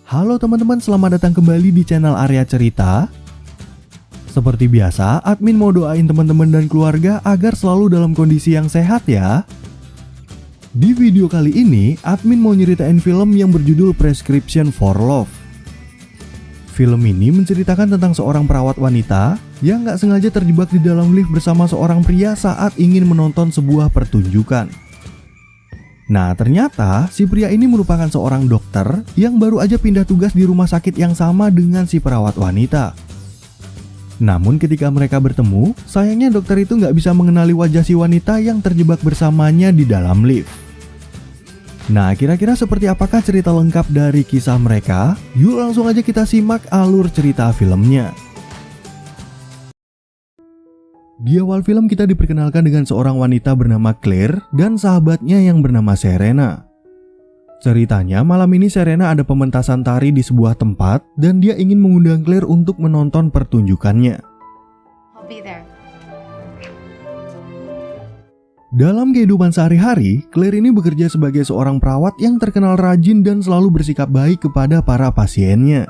Halo teman-teman, selamat datang kembali di channel Arya Cerita. Seperti biasa, admin mau doain teman-teman dan keluarga agar selalu dalam kondisi yang sehat ya. Di video kali ini, admin mau nyeritain film yang berjudul Prescription for Love. Film ini menceritakan tentang seorang perawat wanita yang gak sengaja terjebak di dalam lift bersama seorang pria saat ingin menonton sebuah pertunjukan. Nah, ternyata si pria ini merupakan seorang dokter yang baru aja pindah tugas di rumah sakit yang sama dengan si perawat wanita. Namun ketika mereka bertemu, sayangnya dokter itu nggak bisa mengenali wajah si wanita yang terjebak bersamanya di dalam lift. Nah, kira-kira seperti apakah cerita lengkap dari kisah mereka? Yuk langsung aja kita simak alur cerita filmnya. Di awal film kita diperkenalkan dengan seorang wanita bernama Claire dan sahabatnya yang bernama Serena. Ceritanya malam ini Serena ada pementasan tari di sebuah tempat dan dia ingin mengundang Claire untuk menonton pertunjukannya. Dalam kehidupan sehari-hari, Claire ini bekerja sebagai seorang perawat yang terkenal rajin dan selalu bersikap baik kepada para pasiennya.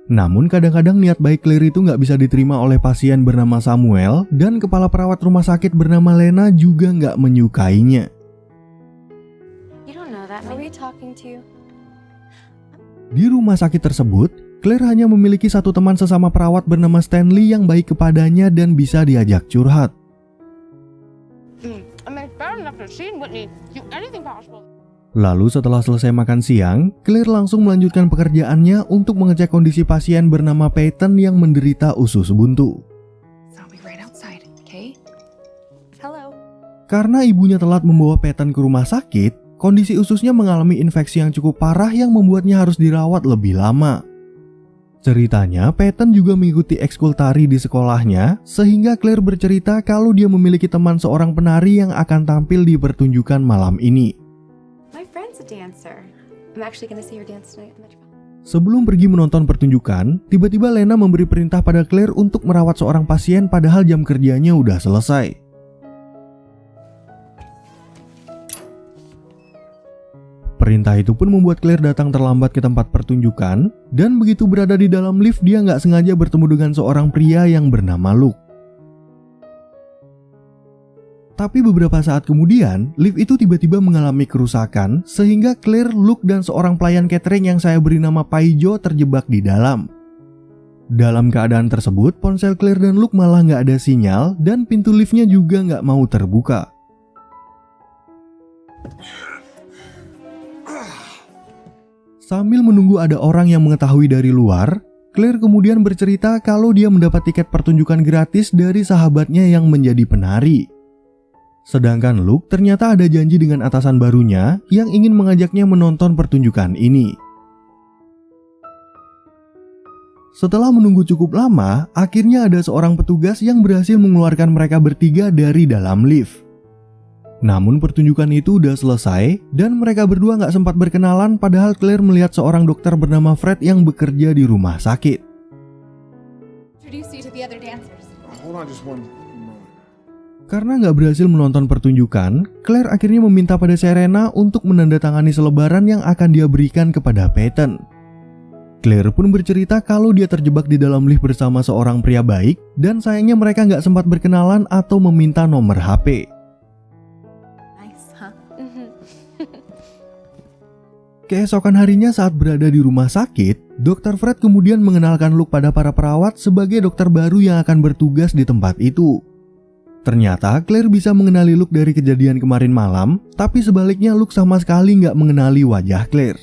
Namun kadang-kadang niat baik Claire itu nggak bisa diterima oleh pasien bernama Samuel dan kepala perawat rumah sakit bernama Lena juga nggak menyukainya. Di rumah sakit tersebut, Claire hanya memiliki satu teman sesama perawat bernama Stanley yang baik kepadanya dan bisa diajak curhat. Lalu setelah selesai makan siang, Claire langsung melanjutkan pekerjaannya untuk mengecek kondisi pasien bernama Peyton yang menderita usus buntu. Karena ibunya telat membawa Peyton ke rumah sakit, kondisi ususnya mengalami infeksi yang cukup parah yang membuatnya harus dirawat lebih lama. Ceritanya, Peyton juga mengikuti ekskul tari di sekolahnya, sehingga Claire bercerita kalau dia memiliki teman seorang penari yang akan tampil di pertunjukan malam ini. Sebelum pergi menonton pertunjukan, tiba-tiba Lena memberi perintah pada Claire untuk merawat seorang pasien padahal jam kerjanya udah selesai. Perintah itu pun membuat Claire datang terlambat ke tempat pertunjukan, dan begitu berada di dalam lift dia nggak sengaja bertemu dengan seorang pria yang bernama Luke. Tapi beberapa saat kemudian, lift itu tiba-tiba mengalami kerusakan sehingga Claire, Luke, dan seorang pelayan catering yang saya beri nama Paijo terjebak di dalam. Dalam keadaan tersebut, ponsel Claire dan Luke malah nggak ada sinyal dan pintu liftnya juga nggak mau terbuka. Sambil menunggu ada orang yang mengetahui dari luar, Claire kemudian bercerita kalau dia mendapat tiket pertunjukan gratis dari sahabatnya yang menjadi penari. Sedangkan Luke ternyata ada janji dengan atasan barunya yang ingin mengajaknya menonton pertunjukan ini. Setelah menunggu cukup lama, akhirnya ada seorang petugas yang berhasil mengeluarkan mereka bertiga dari dalam lift. Namun pertunjukan itu udah selesai dan mereka berdua gak sempat berkenalan padahal Claire melihat seorang dokter bernama Fred yang bekerja di rumah sakit. Karena nggak berhasil menonton pertunjukan, Claire akhirnya meminta pada Serena untuk menandatangani selebaran yang akan dia berikan kepada Peyton. Claire pun bercerita kalau dia terjebak di dalam lift bersama seorang pria baik dan sayangnya mereka nggak sempat berkenalan atau meminta nomor HP. Keesokan harinya saat berada di rumah sakit, Dr. Fred kemudian mengenalkan Luke pada para perawat sebagai dokter baru yang akan bertugas di tempat itu. Ternyata Claire bisa mengenali Luke dari kejadian kemarin malam, tapi sebaliknya Luke sama sekali nggak mengenali wajah Claire.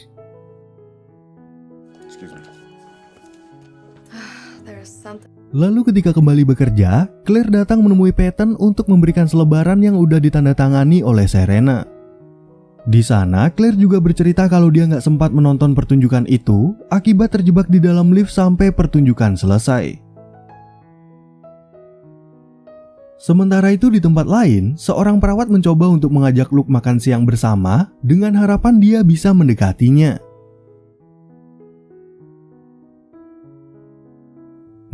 Lalu ketika kembali bekerja, Claire datang menemui Peyton untuk memberikan selebaran yang udah ditandatangani oleh Serena. Di sana, Claire juga bercerita kalau dia nggak sempat menonton pertunjukan itu akibat terjebak di dalam lift sampai pertunjukan selesai. Sementara itu di tempat lain, seorang perawat mencoba untuk mengajak Luke makan siang bersama dengan harapan dia bisa mendekatinya.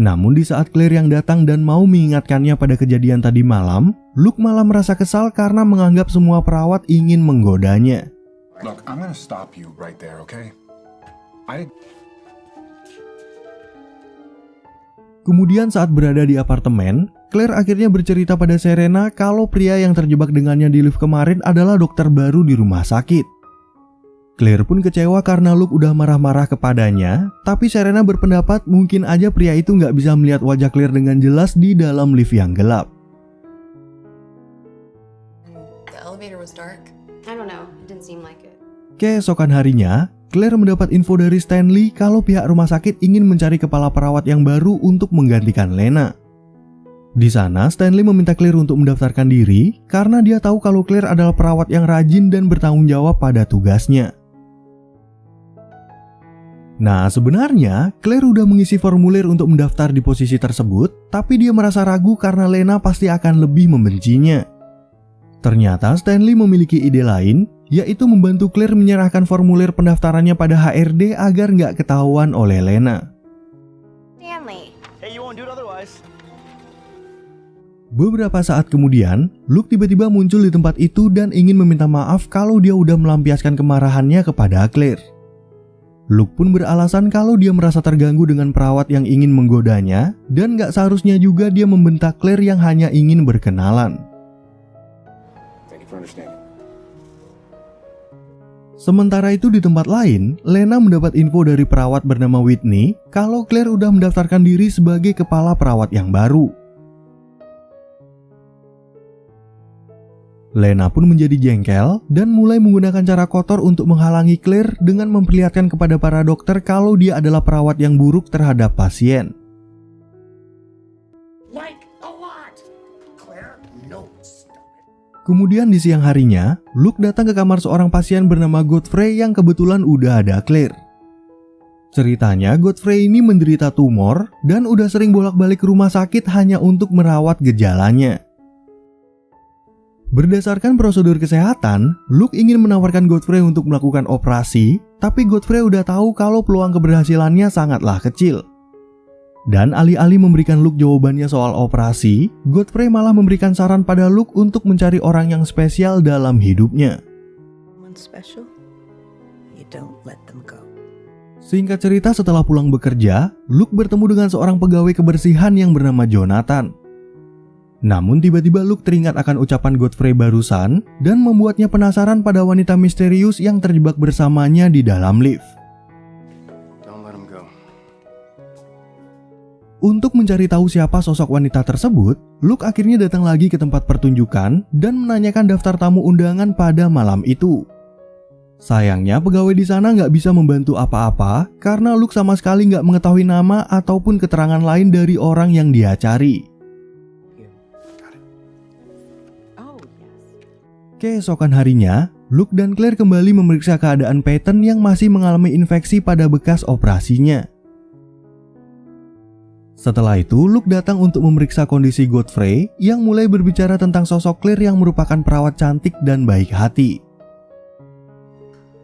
Namun di saat Claire yang datang dan mau mengingatkannya pada kejadian tadi malam, Luke malah merasa kesal karena menganggap semua perawat ingin menggodanya. Look, I'm gonna stop you right there, okay? Kemudian saat berada di apartemen, Claire akhirnya bercerita pada Serena kalau pria yang terjebak dengannya di lift kemarin adalah dokter baru di rumah sakit. Claire pun kecewa karena Luke udah marah-marah kepadanya, tapi Serena berpendapat mungkin aja pria itu nggak bisa melihat wajah Claire dengan jelas di dalam lift yang gelap. The elevator was dark. I don't know, it didn't seem like it. Keesokan harinya, Claire mendapat info dari Stanley kalau pihak rumah sakit ingin mencari kepala perawat yang baru untuk menggantikan Lena. Di sana, Stanley meminta Claire untuk mendaftarkan diri karena dia tahu kalau Claire adalah perawat yang rajin dan bertanggung jawab pada tugasnya. Nah, sebenarnya Claire udah mengisi formulir untuk mendaftar di posisi tersebut, tapi dia merasa ragu karena Lena pasti akan lebih membencinya. Ternyata Stanley memiliki ide lain, yaitu membantu Claire menyerahkan formulir pendaftarannya pada HRD agar nggak ketahuan oleh Lena. Stanley. Hey, you won't do it otherwise. Beberapa saat kemudian, Luke tiba-tiba muncul di tempat itu dan ingin meminta maaf kalau dia udah melampiaskan kemarahannya kepada Claire. Luke pun beralasan kalau dia merasa terganggu dengan perawat yang ingin menggodanya dan nggak seharusnya juga dia membentak Claire yang hanya ingin berkenalan. Sementara itu di tempat lain, Lena mendapat info dari perawat bernama Whitney kalau Claire udah mendaftarkan diri sebagai kepala perawat yang baru. Lena pun menjadi jengkel dan mulai menggunakan cara kotor untuk menghalangi Claire dengan memperlihatkan kepada para dokter kalau dia adalah perawat yang buruk terhadap pasien. Kemudian di siang harinya, Luke datang ke kamar seorang pasien bernama Godfrey yang kebetulan udah ada Claire. Ceritanya, Godfrey ini menderita tumor dan udah sering bolak-balik ke rumah sakit hanya untuk merawat gejalanya. Berdasarkan prosedur kesehatan, Luke ingin menawarkan Godfrey untuk melakukan operasi, tapi Godfrey udah tahu kalau peluang keberhasilannya sangatlah kecil. Dan alih-alih memberikan Luke jawabannya soal operasi, Godfrey malah memberikan saran pada Luke untuk mencari orang yang spesial dalam hidupnya. Singkat cerita, setelah pulang bekerja, Luke bertemu dengan seorang pegawai kebersihan yang bernama Jonathan. Namun tiba-tiba Luke teringat akan ucapan Godfrey barusan dan membuatnya penasaran pada wanita misterius yang terjebak bersamanya di dalam lift. Untuk mencari tahu siapa sosok wanita tersebut, Luke akhirnya datang lagi ke tempat pertunjukan dan menanyakan daftar tamu undangan pada malam itu. Sayangnya pegawai di sana nggak bisa membantu apa-apa karena Luke sama sekali nggak mengetahui nama ataupun keterangan lain dari orang yang dia cari. Keesokan harinya, Luke dan Claire kembali memeriksa keadaan Peyton yang masih mengalami infeksi pada bekas operasinya. Setelah itu, Luke datang untuk memeriksa kondisi Godfrey yang mulai berbicara tentang sosok Claire yang merupakan perawat cantik dan baik hati.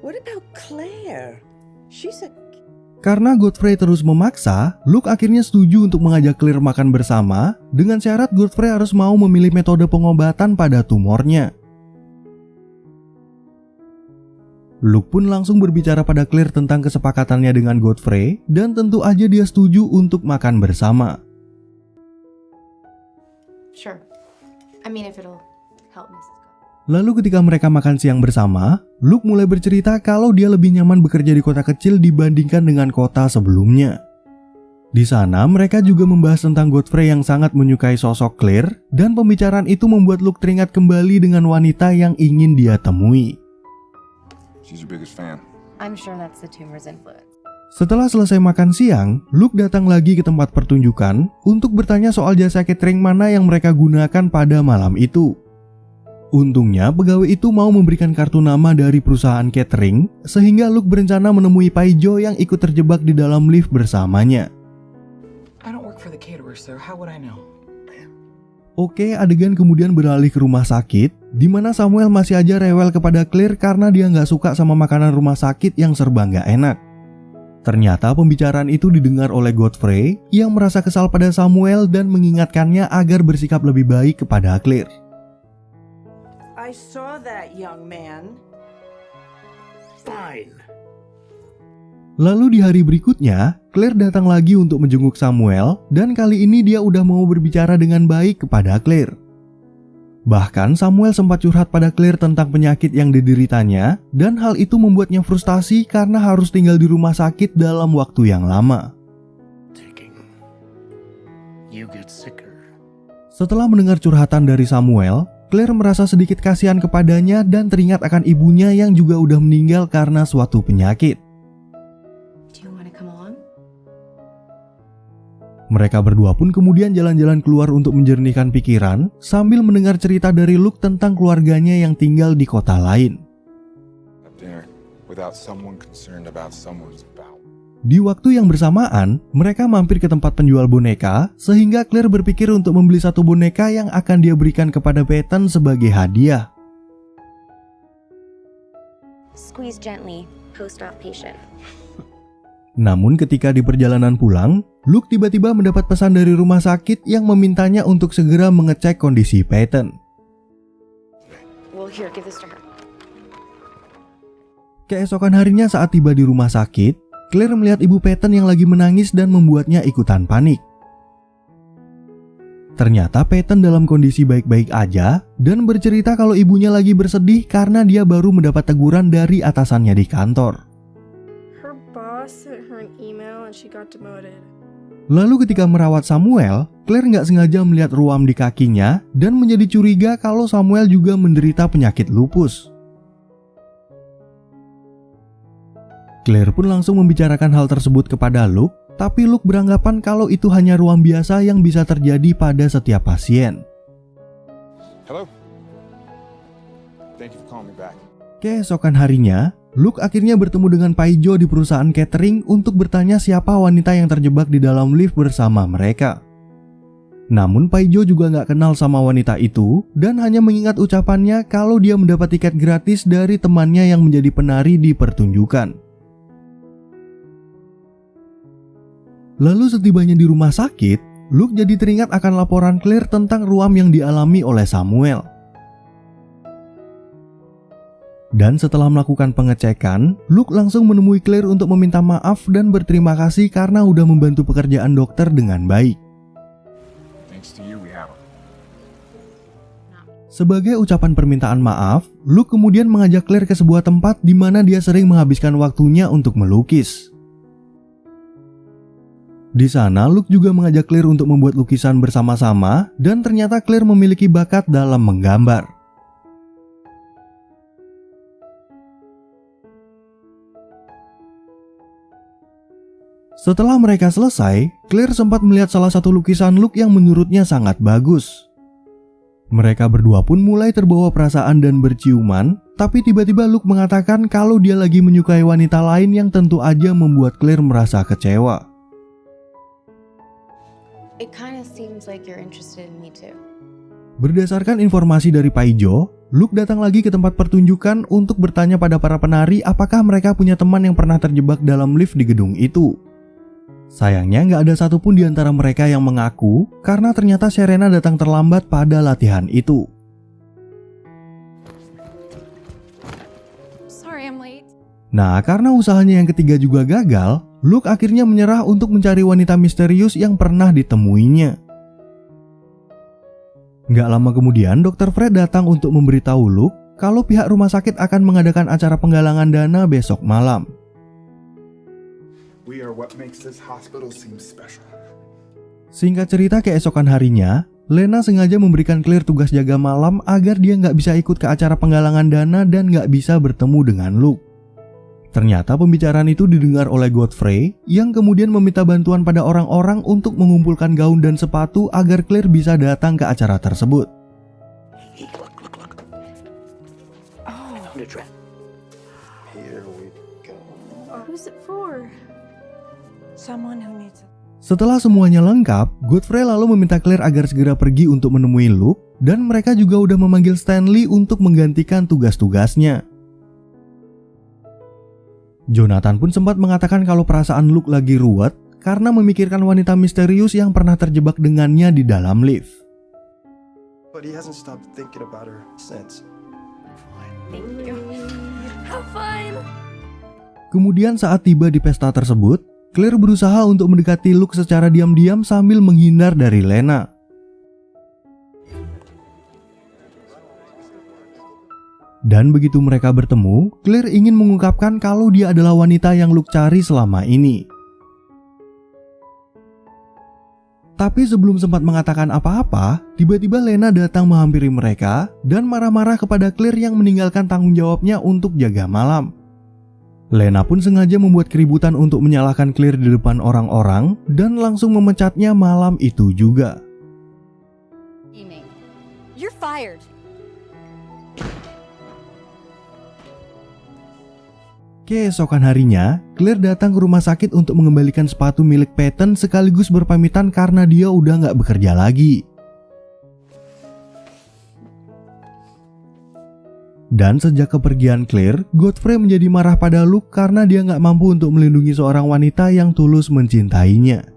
What about Claire? Karena Godfrey terus memaksa, Luke akhirnya setuju untuk mengajak Claire makan bersama dengan syarat Godfrey harus mau memilih metode pengobatan pada tumornya. Luke pun langsung berbicara pada Claire tentang kesepakatannya dengan Godfrey dan tentu aja dia setuju untuk makan bersama. Sure. I mean if it'll help Mrs. Lalu ketika mereka makan siang bersama, Luke mulai bercerita kalau dia lebih nyaman bekerja di kota kecil dibandingkan dengan kota sebelumnya. Di sana mereka juga membahas tentang Godfrey yang sangat menyukai sosok Claire dan pembicaraan itu membuat Luke teringat kembali dengan wanita yang ingin dia temui. She's your biggest fan. I'm sure that's the tumor's influence. Setelah selesai makan siang, Luke datang lagi ke tempat pertunjukan untuk bertanya soal jasa catering mana yang mereka gunakan pada malam itu. Untungnya pegawai itu mau memberikan kartu nama dari perusahaan catering, sehingga Luke berencana menemui Pai Jo yang ikut terjebak di dalam lift bersamanya. I don't work for the caterer, sir. How would I know? Oke, adegan kemudian beralih ke rumah sakit, di mana Samuel masih aja rewel kepada Claire karena dia nggak suka sama makanan rumah sakit yang serba nggak enak. Ternyata pembicaraan itu didengar oleh Godfrey yang merasa kesal pada Samuel dan mengingatkannya agar bersikap lebih baik kepada Claire. I saw that young man. Fine. Lalu di hari berikutnya, Claire datang lagi untuk menjenguk Samuel dan kali ini dia udah mau berbicara dengan baik kepada Claire. Bahkan Samuel sempat curhat pada Claire tentang penyakit yang dideritanya dan hal itu membuatnya frustasi karena harus tinggal di rumah sakit dalam waktu yang lama. Setelah mendengar curhatan dari Samuel, Claire merasa sedikit kasihan kepadanya dan teringat akan ibunya yang juga udah meninggal karena suatu penyakit. Mereka berdua pun kemudian jalan-jalan keluar untuk menjernihkan pikiran sambil mendengar cerita dari Luke tentang keluarganya yang tinggal di kota lain. Di waktu yang bersamaan, mereka mampir ke tempat penjual boneka sehingga Claire berpikir untuk membeli satu boneka yang akan dia berikan kepada Peyton sebagai hadiah. Squeeze gently, post-op patient. Namun ketika di perjalanan pulang, Luke tiba-tiba mendapat pesan dari rumah sakit yang memintanya untuk segera mengecek kondisi Peyton. Keesokan harinya saat tiba di rumah sakit, Claire melihat ibu Peyton yang lagi menangis dan membuatnya ikutan panik. Ternyata Peyton dalam kondisi baik-baik aja dan bercerita kalau ibunya lagi bersedih karena dia baru mendapat teguran dari atasannya di kantor. Lalu ketika merawat Samuel, Claire nggak sengaja melihat ruam di kakinya dan menjadi curiga kalau Samuel juga menderita penyakit lupus. Claire pun langsung membicarakan hal tersebut kepada Luke, tapi Luke beranggapan kalau itu hanya ruam biasa yang bisa terjadi pada setiap pasien. Hello. Thank you for calling me back. Keesokan harinya, Luke akhirnya bertemu dengan Paijo di perusahaan catering untuk bertanya siapa wanita yang terjebak di dalam lift bersama mereka. Namun Paijo juga nggak kenal sama wanita itu dan hanya mengingat ucapannya kalau dia mendapat tiket gratis dari temannya yang menjadi penari di pertunjukan. Lalu setibanya di rumah sakit, Luke jadi teringat akan laporan Claire tentang ruam yang dialami oleh Samuel. Dan setelah melakukan pengecekan, Luke langsung menemui Claire untuk meminta maaf dan berterima kasih karena udah membantu pekerjaan dokter dengan baik. Sebagai ucapan permintaan maaf, Luke kemudian mengajak Claire ke sebuah tempat di mana dia sering menghabiskan waktunya untuk melukis. Di sana, Luke juga mengajak Claire untuk membuat lukisan bersama-sama dan ternyata Claire memiliki bakat dalam menggambar. Setelah mereka selesai, Claire sempat melihat salah satu lukisan Luke yang menurutnya sangat bagus. Mereka berdua pun mulai terbawa perasaan dan berciuman, tapi tiba-tiba Luke mengatakan kalau dia lagi menyukai wanita lain yang tentu aja membuat Claire merasa kecewa. It kind of seems like you're interested in me too. Berdasarkan informasi dari Paijo, Luke datang lagi ke tempat pertunjukan untuk bertanya pada para penari apakah mereka punya teman yang pernah terjebak dalam lift di gedung itu. Sayangnya nggak ada satupun di antara mereka yang mengaku karena ternyata Serena datang terlambat pada latihan itu. Sorry, I'm late. Nah, karena usahanya yang ketiga juga gagal, Luke akhirnya menyerah untuk mencari wanita misterius yang pernah ditemuinya. Nggak lama kemudian, Dr. Fred datang untuk memberitahu Luke kalau pihak rumah sakit akan mengadakan acara penggalangan dana besok malam. We are what makes this hospital seem special. Singkat cerita, keesokan harinya, Lena sengaja memberikan Claire tugas jaga malam agar dia nggak bisa ikut ke acara penggalangan dana dan nggak bisa bertemu dengan Luke. Ternyata pembicaraan itu didengar oleh Godfrey yang kemudian meminta bantuan pada orang-orang untuk mengumpulkan gaun dan sepatu agar Claire bisa datang ke acara tersebut. Who's it for? Someone who needs it. Setelah semuanya lengkap, Godfrey lalu meminta Claire agar segera pergi untuk menemui Luke dan mereka juga udah memanggil Stanley untuk menggantikan tugas-tugasnya. Jonathan pun sempat mengatakan kalau perasaan Luke lagi ruwet karena memikirkan wanita misterius yang pernah terjebak dengannya di dalam lift. But he hasn't stopped thinking about her since. Thank you. Have fun. Kemudian saat tiba di pesta tersebut, Claire berusaha untuk mendekati Luke secara diam-diam sambil menghindar dari Lena. Dan begitu mereka bertemu, Claire ingin mengungkapkan kalau dia adalah wanita yang Luke cari selama ini. Tapi sebelum sempat mengatakan apa-apa, tiba-tiba Lena datang menghampiri mereka dan marah-marah kepada Claire yang meninggalkan tanggung jawabnya untuk jaga malam. Lena pun sengaja membuat keributan untuk menyalahkan Claire di depan orang-orang dan langsung memecatnya malam itu juga. You're fired. Keesokan harinya, Claire datang ke rumah sakit untuk mengembalikan sepatu milik Peyton sekaligus berpamitan karena dia udah gak bekerja lagi. Dan sejak kepergian Claire, Godfrey menjadi marah pada Luke karena dia gak mampu untuk melindungi seorang wanita yang tulus mencintainya.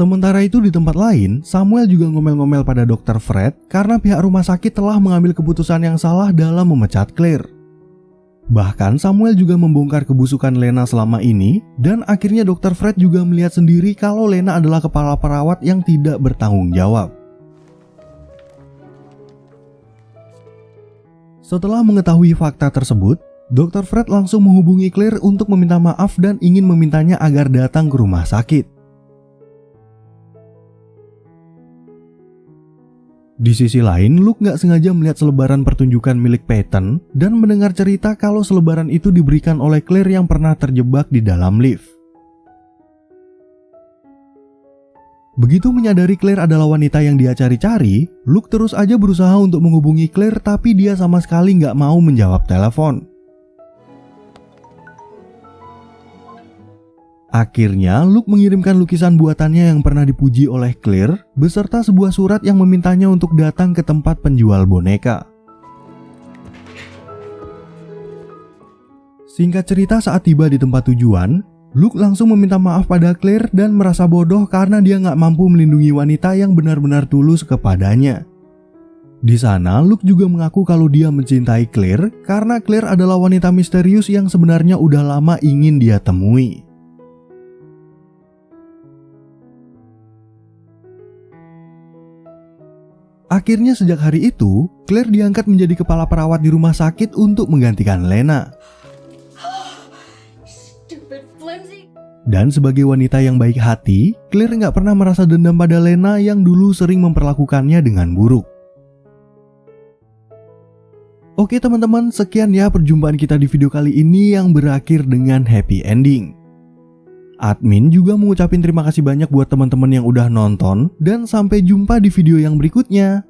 Sementara itu di tempat lain, Samuel juga ngomel-ngomel pada Dr. Fred karena pihak rumah sakit telah mengambil keputusan yang salah dalam memecat Claire. Bahkan Samuel juga membongkar kebusukan Lena selama ini dan akhirnya Dr. Fred juga melihat sendiri kalau Lena adalah kepala perawat yang tidak bertanggung jawab. Setelah mengetahui fakta tersebut, Dr. Fred langsung menghubungi Claire untuk meminta maaf dan ingin memintanya agar datang ke rumah sakit. Di sisi lain, Luke gak sengaja melihat selebaran pertunjukan milik Peyton dan mendengar cerita kalau selebaran itu diberikan oleh Claire yang pernah terjebak di dalam lift. Begitu menyadari Claire adalah wanita yang dia cari-cari, Luke terus aja berusaha untuk menghubungi Claire tapi dia sama sekali gak mau menjawab telepon. Akhirnya, Luke mengirimkan lukisan buatannya yang pernah dipuji oleh Claire beserta sebuah surat yang memintanya untuk datang ke tempat penjual boneka. Singkat cerita, saat tiba di tempat tujuan, Luke langsung meminta maaf pada Claire dan merasa bodoh karena dia gak mampu melindungi wanita yang benar-benar tulus kepadanya. Di sana, Luke juga mengaku kalau dia mencintai Claire karena Claire adalah wanita misterius yang sebenarnya udah lama ingin dia temui. Akhirnya sejak hari itu, Claire diangkat menjadi kepala perawat di rumah sakit untuk menggantikan Lena. Dan sebagai wanita yang baik hati, Claire gak pernah merasa dendam pada Lena yang dulu sering memperlakukannya dengan buruk. Oke teman-teman, sekian ya perjumpaan kita di video kali ini yang berakhir dengan happy ending. Admin juga mengucapin terima kasih banyak buat teman-teman yang udah nonton dan sampai jumpa di video yang berikutnya.